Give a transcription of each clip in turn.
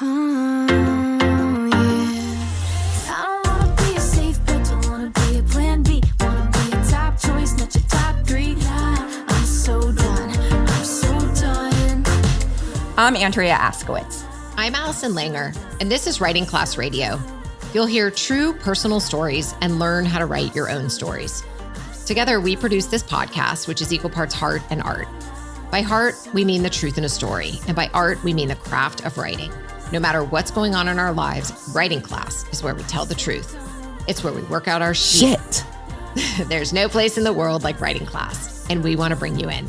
Oh, yeah. I don't wanna be a safe bet, don't wanna be a plan B. Wanna be a top choice, not your top three. I'm so done, I'm so done. I'm Andrea Askowitz. I'm Allison Langer, and this is Writing Class Radio. You'll hear true personal stories and learn how to write your own stories. Together, we produce this podcast, which is equal parts heart and art. By heart, we mean the truth in a story, and by art, we mean the craft of writing. No matter what's going on in our lives, Writing Class is where we tell the truth. It's where we work out our shit. There's no place in the world like Writing Class, and we want to bring you in.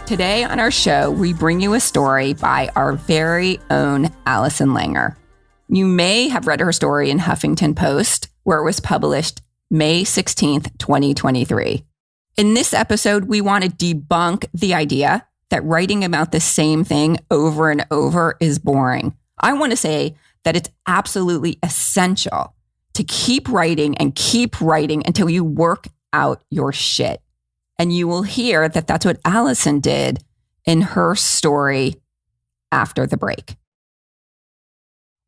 Today on our show, we bring you a story by our very own Allison Langer. You may have read her story in Huffington Post, where it was published May 16th, 2023. In this episode, we want to debunk the idea that writing about the same thing over and over is boring. I want to say that it's absolutely essential to keep writing until you work out your shit. And you will hear that that's what Allison did in her story after the break.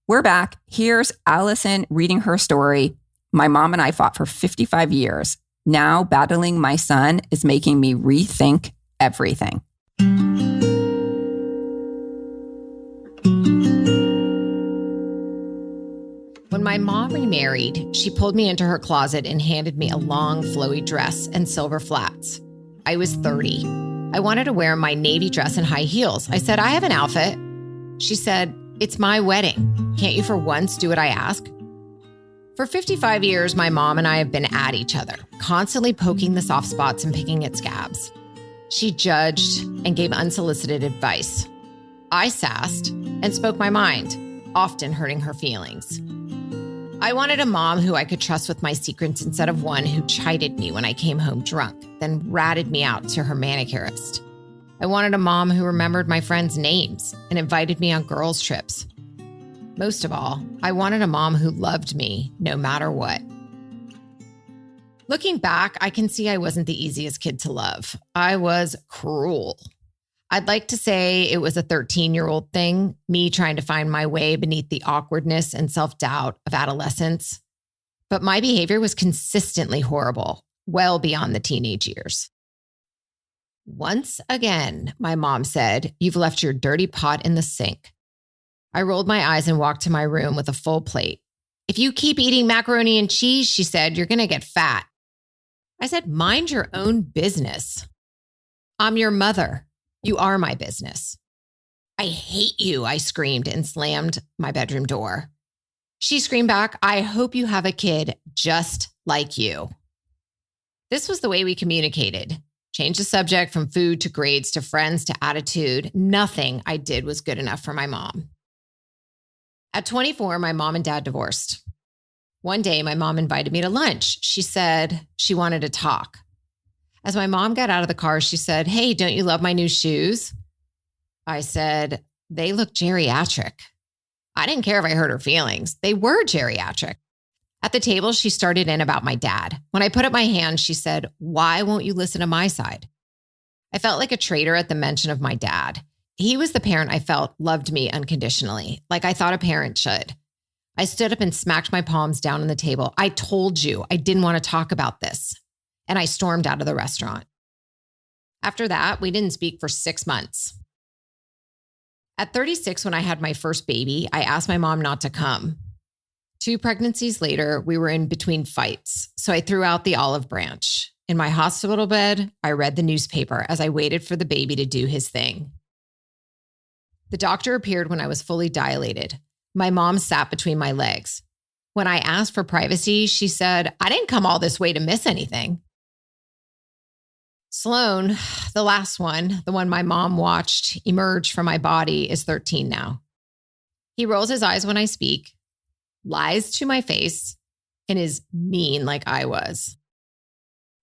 We're back. Here's Allison reading her story. My mom and I fought for 55 years. Now battling my son is making me rethink everything. When my mom remarried, she pulled me into her closet and handed me a long, flowy dress and silver flats. I was 30. I wanted to wear my navy dress and high heels. I said, I have an outfit. She said, it's my wedding. Can't you for once do what I ask? For 55 years, my mom and I have been at each other, constantly poking the soft spots and picking at scabs. She judged and gave unsolicited advice. I sassed and spoke my mind, often hurting her feelings. I wanted a mom who I could trust with my secrets instead of one who chided me when I came home drunk, then ratted me out to her manicurist. I wanted a mom who remembered my friends' names and invited me on girls' trips. Most of all, I wanted a mom who loved me no matter what. Looking back, I can see I wasn't the easiest kid to love. I was cruel. I'd like to say it was a 13-year-old thing, me trying to find my way beneath the awkwardness and self-doubt of adolescence. But my behavior was consistently horrible, well beyond the teenage years. Once again, my mom said, you've left your dirty pot in the sink. I rolled my eyes and walked to my room with a full plate. If you keep eating macaroni and cheese, she said, you're going to get fat. I said, mind your own business. I'm your mother. You are my business. I hate you, I screamed and slammed my bedroom door. She screamed back, I hope you have a kid just like you. This was the way we communicated. Changed the subject from food to grades to friends to attitude. Nothing I did was good enough for my mom. At 24, my mom and dad divorced. One day, my mom invited me to lunch. She said she wanted to talk. As my mom got out of the car, she said, hey, don't you love my new shoes? I said, they look geriatric. I didn't care if I hurt her feelings. They were geriatric. At the table, she started in about my dad. When I put up my hand, she said, why won't you listen to my side? I felt like a traitor at the mention of my dad. He was the parent I felt loved me unconditionally, like I thought a parent should. I stood up and smacked my palms down on the table. I told you I didn't want to talk about this. And I stormed out of the restaurant. After that, we didn't speak for 6 months. At 36, when I had my first baby, I asked my mom not to come. 2 pregnancies later, we were in between fights, so I threw out the olive branch. In my hospital bed, I read the newspaper as I waited for the baby to do his thing. The doctor appeared when I was fully dilated. My mom sat between my legs. When I asked for privacy, she said, I didn't come all this way to miss anything. Sloan, the last one, the one my mom watched emerge from my body, is 13 now. He rolls his eyes when I speak, lies to my face, and is mean like I was.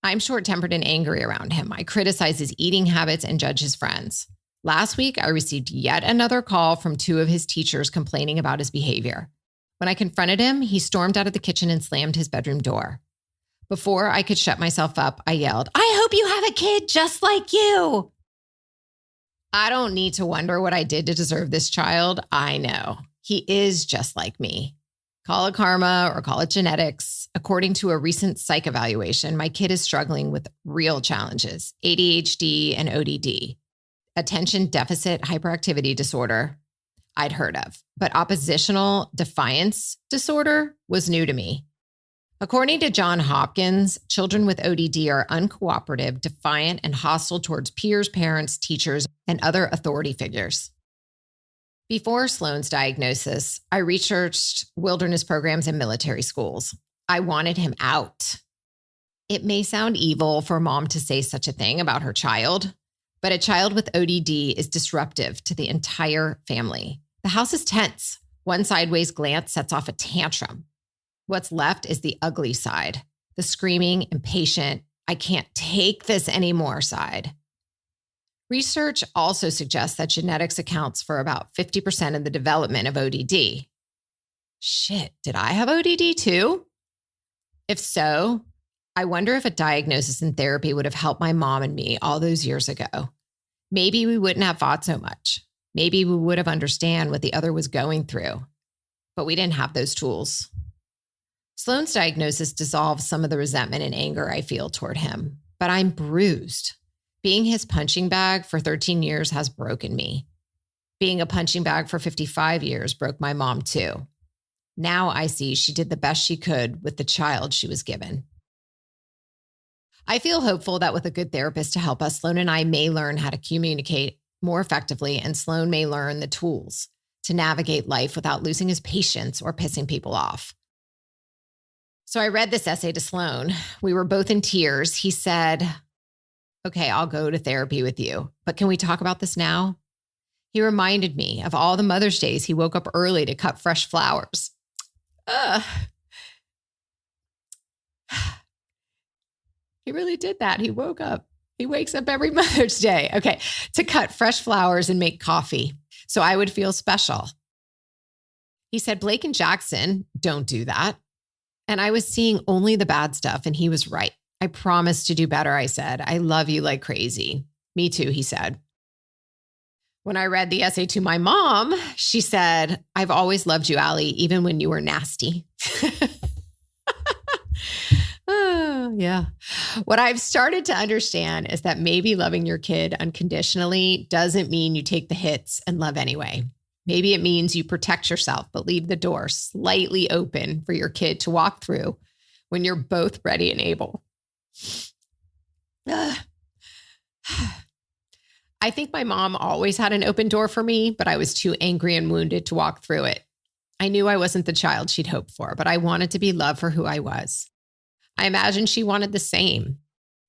I'm short-tempered and angry around him. I criticize his eating habits and judge his friends. Last week, I received yet another call from 2 of his teachers complaining about his behavior. When I confronted him, he stormed out of the kitchen and slammed his bedroom door. Before I could shut myself up, I yelled, I hope you have a kid just like you. I don't need to wonder what I did to deserve this child. I know. He is just like me. Call it karma or call it genetics. According to a recent psych evaluation, my kid is struggling with real challenges, ADHD and ODD, attention deficit hyperactivity disorder, I'd heard of, but oppositional defiance disorder was new to me. According to John Hopkins, children with ODD are uncooperative, defiant, and hostile towards peers, parents, teachers, and other authority figures. Before Sloane's diagnosis, I researched wilderness programs in military schools. I wanted him out. It may sound evil for a mom to say such a thing about her child, but a child with ODD is disruptive to the entire family. The house is tense. One sideways glance sets off a tantrum. What's left is the ugly side, the screaming, impatient, I can't take this anymore side. Research also suggests that genetics accounts for about 50% of the development of ODD. Shit, did I have ODD too? If so, I wonder if a diagnosis and therapy would have helped my mom and me all those years ago. Maybe we wouldn't have fought so much. Maybe we would have understood what the other was going through, but we didn't have those tools. Sloane's diagnosis dissolves some of the resentment and anger I feel toward him, but I'm bruised. Being his punching bag for 13 years has broken me. Being a punching bag for 55 years broke my mom too. Now I see she did the best she could with the child she was given. I feel hopeful that with a good therapist to help us, Sloane and I may learn how to communicate more effectively, and Sloane may learn the tools to navigate life without losing his patience or pissing people off. So I read this essay to Sloane. We were both in tears. He said, okay, I'll go to therapy with you, but can we talk about this now? He reminded me of all the Mother's Days he woke up early to cut fresh flowers. He really did that. He woke up. He wakes up every Mother's Day. Okay, to cut fresh flowers and make coffee so I would feel special. He said, Blake and Jackson don't do that. And I was seeing only the bad stuff, and he was right. I promised to do better, I said. I love you like crazy. Me too, he said. When I read the essay to my mom, she said, I've always loved you, Allie, even when you were nasty. Oh, yeah. What I've started to understand is that maybe loving your kid unconditionally doesn't mean you take the hits and love anyway. Maybe it means you protect yourself, but leave the door slightly open for your kid to walk through when you're both ready and able. I think my mom always had an open door for me, but I was too angry and wounded to walk through it. I knew I wasn't the child she'd hoped for, but I wanted to be loved for who I was. I imagine she wanted the same.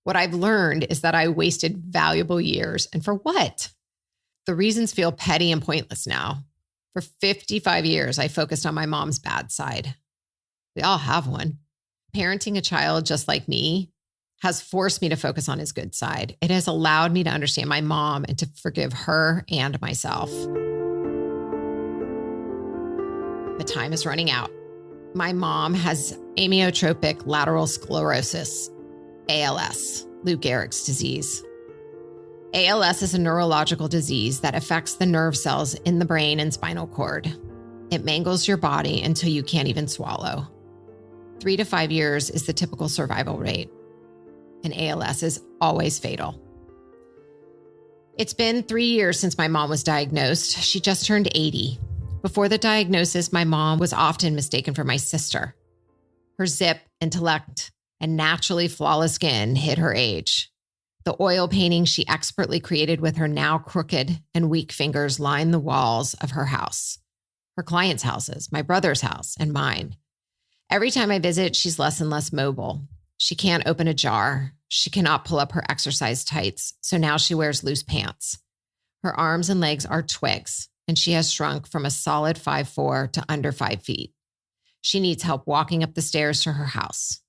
What I've learned is that I wasted valuable years. And for what? The reasons feel petty and pointless now. For 55 years, I focused on my mom's bad side. We all have one. Parenting a child just like me has forced me to focus on his good side. It has allowed me to understand my mom and to forgive her and myself. The time is running out. My mom has amyotrophic lateral sclerosis, ALS, Lou Gehrig's disease. ALS is a neurological disease that affects the nerve cells in the brain and spinal cord. It mangles your body until you can't even swallow. 3 to 5 years is the typical survival rate, and ALS is always fatal. It's been 3 years since my mom was diagnosed. She just turned 80. Before the diagnosis, my mom was often mistaken for my sister. Her zip, intellect, and naturally flawless skin hid her age. The oil paintings she expertly created with her now crooked and weak fingers line the walls of her house, her clients' houses, my brother's house, and mine. Every time I visit, she's less and less mobile. She can't open a jar. She cannot pull up her exercise tights, so now she wears loose pants. Her arms and legs are twigs, and she has shrunk from a solid 5'4" to under 5 feet. She needs help walking up the stairs to her house.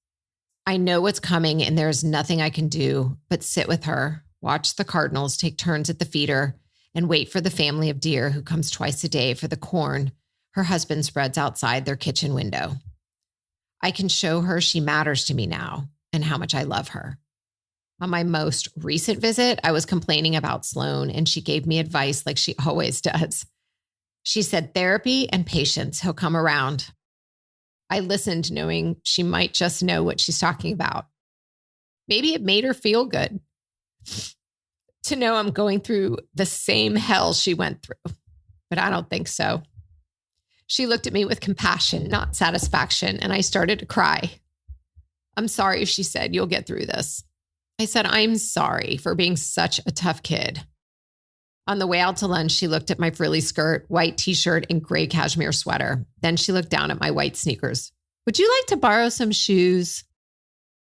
I know what's coming, and there is nothing I can do but sit with her, watch the cardinals take turns at the feeder, and wait for the family of deer who comes twice a day for the corn her husband spreads outside their kitchen window. I can show her she matters to me now and how much I love her. On my most recent visit, I was complaining about Sloan and she gave me advice like she always does. She said, therapy and patience, he'll come around. I listened knowing she might just know what she's talking about. Maybe it made her feel good to know I'm going through the same hell she went through, but I don't think so. She looked at me with compassion, not satisfaction, and I started to cry. I'm sorry, she said, you'll get through this. I said, I'm sorry for being such a tough kid. On the way out to lunch, she looked at my frilly skirt, white t-shirt, and gray cashmere sweater. Then she looked down at my white sneakers. Would you like to borrow some shoes?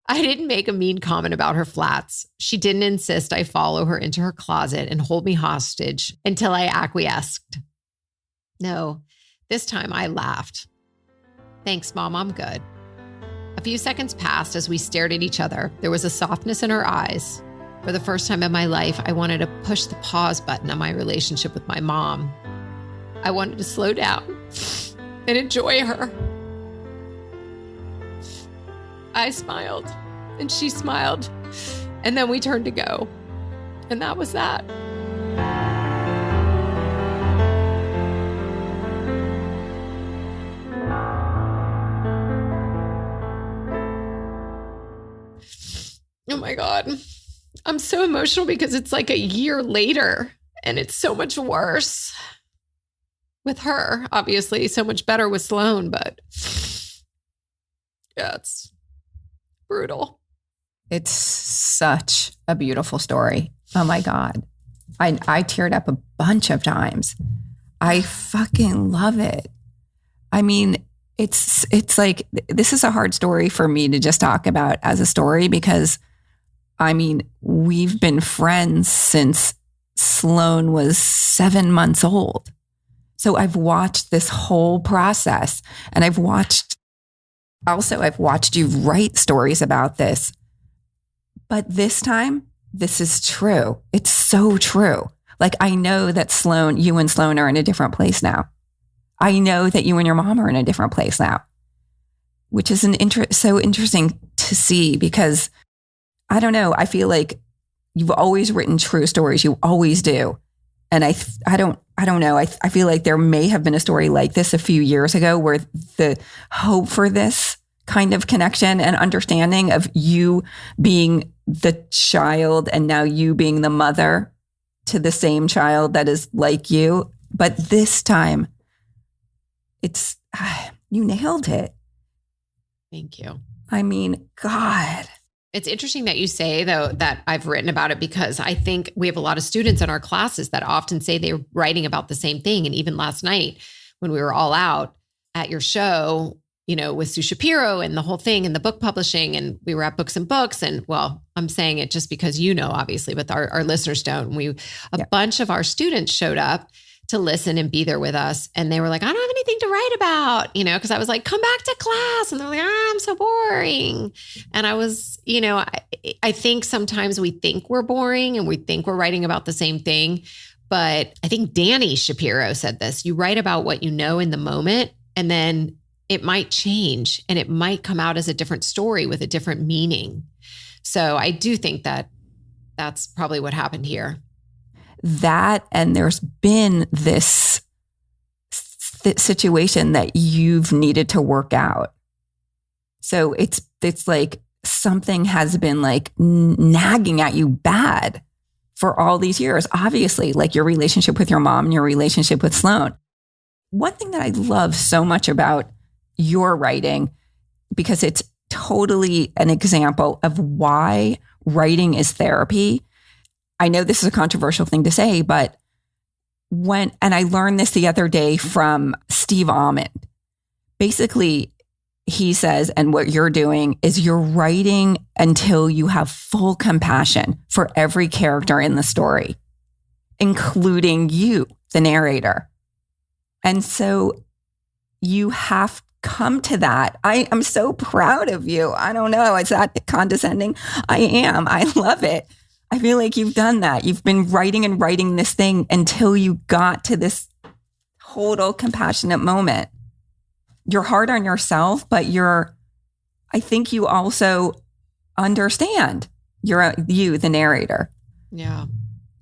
I didn't make a mean comment about her flats. She didn't insist I follow her into her closet and hold me hostage until I acquiesced. No, this time I laughed. Thanks, Mom, I'm good. A few seconds passed as we stared at each other. There was a softness in her eyes. For the first time in my life, I wanted to push the pause button on my relationship with my mom. I wanted to slow down and enjoy her. I smiled and she smiled, and then we turned to go. And that was that. Oh my God. I'm so emotional because it's like a year later and it's so much worse with her, obviously, so much better with Sloan, but yeah, it's brutal. It's such a beautiful story. Oh my God. I teared up a bunch of times. I fucking love it. I mean, it's like, this is a hard story for me to just talk about as a story because I mean, we've been friends since Sloan was 7 months old. So I've watched this whole process, and I've watched you write stories about this. But this time, this is true. It's so true. Like, I know that you and Sloan are in a different place now. I know that you and your mom are in a different place now, which is so interesting to see because I don't know. I feel like you've always written true stories. You always do. And I don't know. I feel like there may have been a story like this a few years ago where the hope for this kind of connection and understanding of you being the child and now you being the mother to the same child that is like you. But this time you nailed it. Thank you. I mean, God. It's interesting that you say, though, that I've written about it because I think we have a lot of students in our classes that often say they're writing about the same thing. And even last night when we were all out at your show, you know, with Sue Shapiro and the whole thing and the book publishing, and we were at Books and Books. And well, I'm saying it just because you know, obviously, but our listeners don't. A bunch of our students showed up to listen and be there with us. And they were like, I don't have anything to write about, you know, because I was like, come back to class. And they're like, I'm so boring. And I was, you know, I think sometimes we think we're boring and we think we're writing about the same thing. But I think Danny Shapiro said this, you write about what you know in the moment, and then it might change and it might come out as a different story with a different meaning. So I do think that that's probably what happened here. That, and there's been this situation that you've needed to work out. So it's like something has been like nagging at you bad for all these years, obviously, like your relationship with your mom and your relationship with Sloan. One thing that I love so much about your writing, because it's totally an example of why writing is therapy. I know this is a controversial thing to say, but and I learned this the other day from Steve Almond. Basically, he says, and what you're doing is you're writing until you have full compassion for every character in the story, including you, the narrator. And so you have come to that. I am so proud of you. I don't know. Is that condescending? I am. I love it. I feel like you've done that. You've been writing and writing this thing until you got to this total compassionate moment. You're hard on yourself, but I think you also understand you, the narrator. Yeah.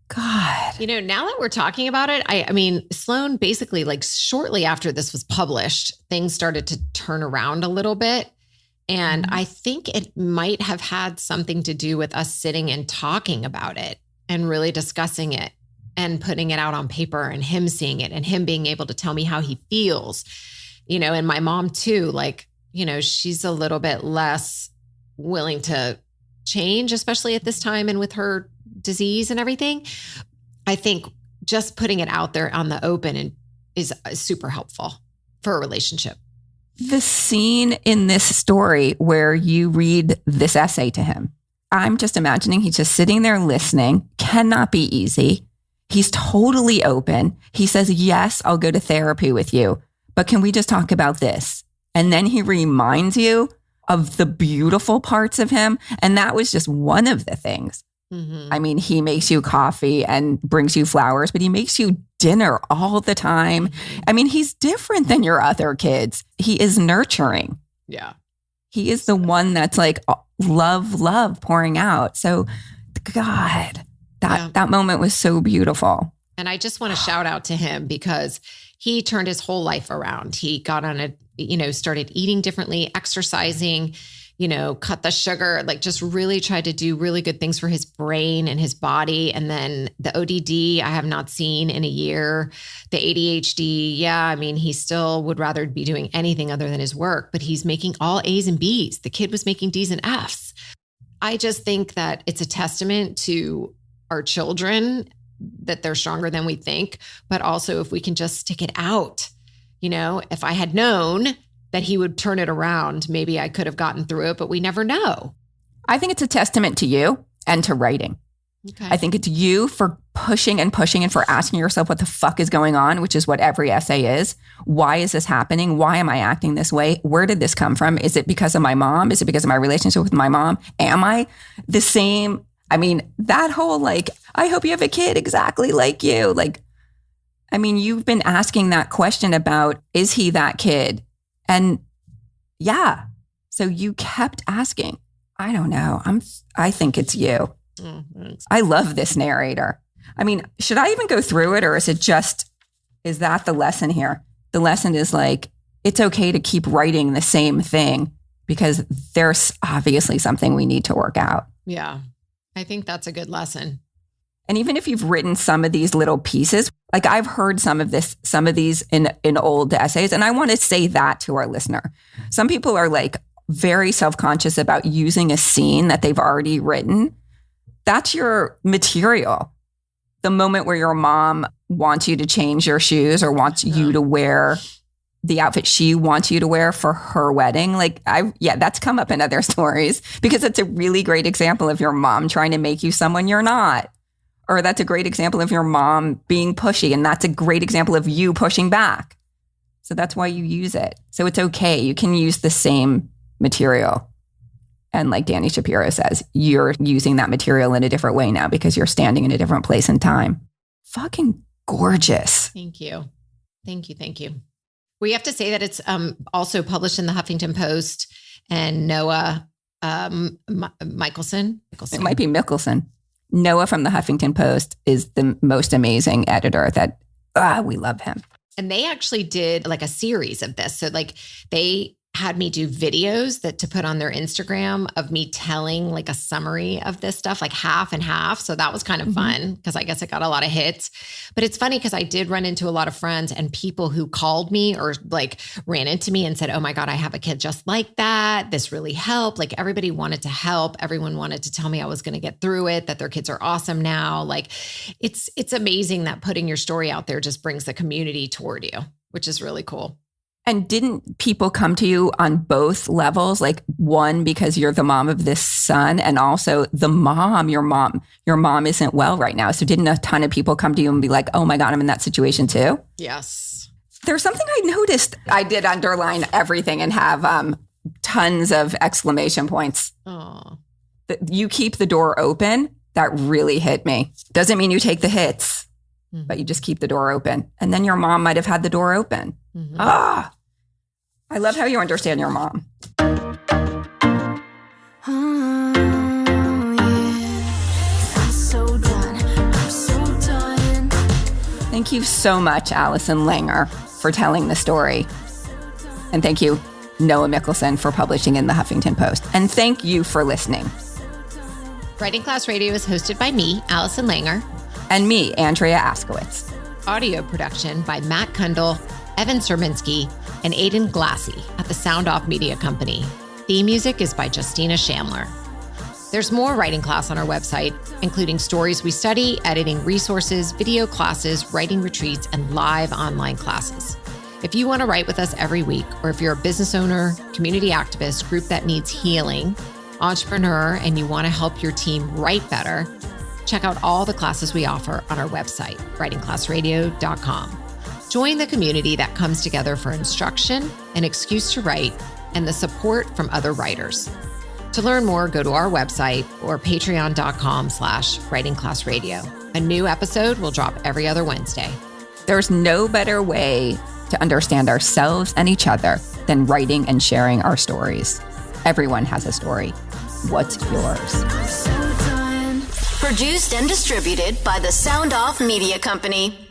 God. Now that we're talking about it, I mean, Sloan basically, like, shortly after this was published, things started to turn around a little bit. And I think it might have had something to do with us sitting and talking about it and really discussing it and putting it out on paper and him seeing it and him being able to tell me how he feels, and my mom too, like, she's a little bit less willing to change, especially at this time and with her disease and everything. I think just putting it out there on the open is super helpful for a relationship. The scene in this story where you read this essay to him, I'm just imagining he's just sitting there listening, cannot be easy. He's totally open. He says, yes, I'll go to therapy with you, but can we just talk about this? And then he reminds you of the beautiful parts of him. And that was just one of the things. Mm-hmm. I mean, he makes you coffee and brings you flowers, but he makes you dinner all the time. Mm-hmm. I mean, he's different than your other kids. He is nurturing. Yeah. He is the one that's like love pouring out. So God, that moment was so beautiful. And I just want to shout out to him because he turned his whole life around. He got on started eating differently, exercising, cut the sugar, like just really tried to do really good things for his brain and his body. And then the ODD, I have not seen in a year. The ADHD, I mean, he still would rather be doing anything other than his work, but he's making all A's and B's. The kid was making D's and F's. I just think that it's a testament to our children that they're stronger than we think, but also if we can just stick it out, if I had known that he would turn it around, maybe I could have gotten through it, but we never know. I think it's a testament to you and to writing. Okay. I think it's you for pushing and for asking yourself what the fuck is going on, which is what every essay is. Why is this happening? Why am I acting this way? Where did this come from? Is it because of my mom? Is it because of my relationship with my mom? Am I the same? I mean, that whole I hope you have a kid exactly like you. You've been asking that question about, is he that kid? And so you kept asking. I don't know. I think it's you. I love this narrator. I mean, should I even go through it, or is that the lesson here? The lesson is it's okay to keep writing the same thing because there's obviously something we need to work out. Yeah. I think that's a good lesson. And even if you've written some of these little pieces, I've heard some of these in old essays, and I want to say that to our listener. Some people are very self-conscious about using a scene that they've already written. That's your material. The moment where your mom wants you to change your shoes or wants you to wear the outfit she wants you to wear for her wedding. That's come up in other stories because it's a really great example of your mom trying to make you someone you're not. Or that's a great example of your mom being pushy, and that's a great example of you pushing back. So that's why you use it. So it's okay. You can use the same material. And like Danny Shapiro says, you're using that material in a different way now because you're standing in a different place and time. Fucking gorgeous. Thank you. Thank you. Thank you. We have to say that it's also published in the Huffington Post and Noah Michelson. It might be Mickelson. Noah from the Huffington Post is the most amazing editor that we love him. And they actually did a series of this. So they had me do videos to put on their Instagram of me telling a summary of this stuff, half and half. So that was kind of fun because I guess it got a lot of hits. But it's funny because I did run into a lot of friends and people who called me or ran into me and said, oh my God, I have a kid just like that. This really helped. Everybody wanted to help. Everyone wanted to tell me I was going to get through it, that their kids are awesome now. It's amazing that putting your story out there just brings the community toward you, which is really cool. And didn't people come to you on both levels? One, because you're the mom of this son, and also your mom isn't well right now. So didn't a ton of people come to you and be like, oh my God, I'm in that situation too? Yes. There's something I noticed. I did underline everything and have tons of exclamation points. Oh. You keep the door open. That really hit me. Doesn't mean you take the hits, but you just keep the door open. And then your mom might have had the door open. I love how you understand your mom. Oh, yeah. Thank you so much, Allison Langer, for telling the story. And thank you, Noah Mickelson, for publishing in the Huffington Post. And thank you for listening. Writing Class Radio is hosted by me, Allison Langer. And me, Andrea Askowitz. Audio production by Matt Cundill, Evan Surminski, and Aiden Glassey at the Sound Off Media Company. Theme music is by Justina Shandler. There's more writing class on our website, including stories we study, editing resources, video classes, writing retreats, and live online classes. If you want to write with us every week, or if you're a business owner, community activist, group that needs healing, entrepreneur, and you want to help your team write better, check out all the classes we offer on our website, writingclassradio.com. Join the community that comes together for instruction, an excuse to write, and the support from other writers. To learn more, go to our website or patreon.com/writingclassradio. A new episode will drop every other Wednesday. There's no better way to understand ourselves and each other than writing and sharing our stories. Everyone has a story. What's yours? So done. Produced and distributed by the Sound Off Media Company.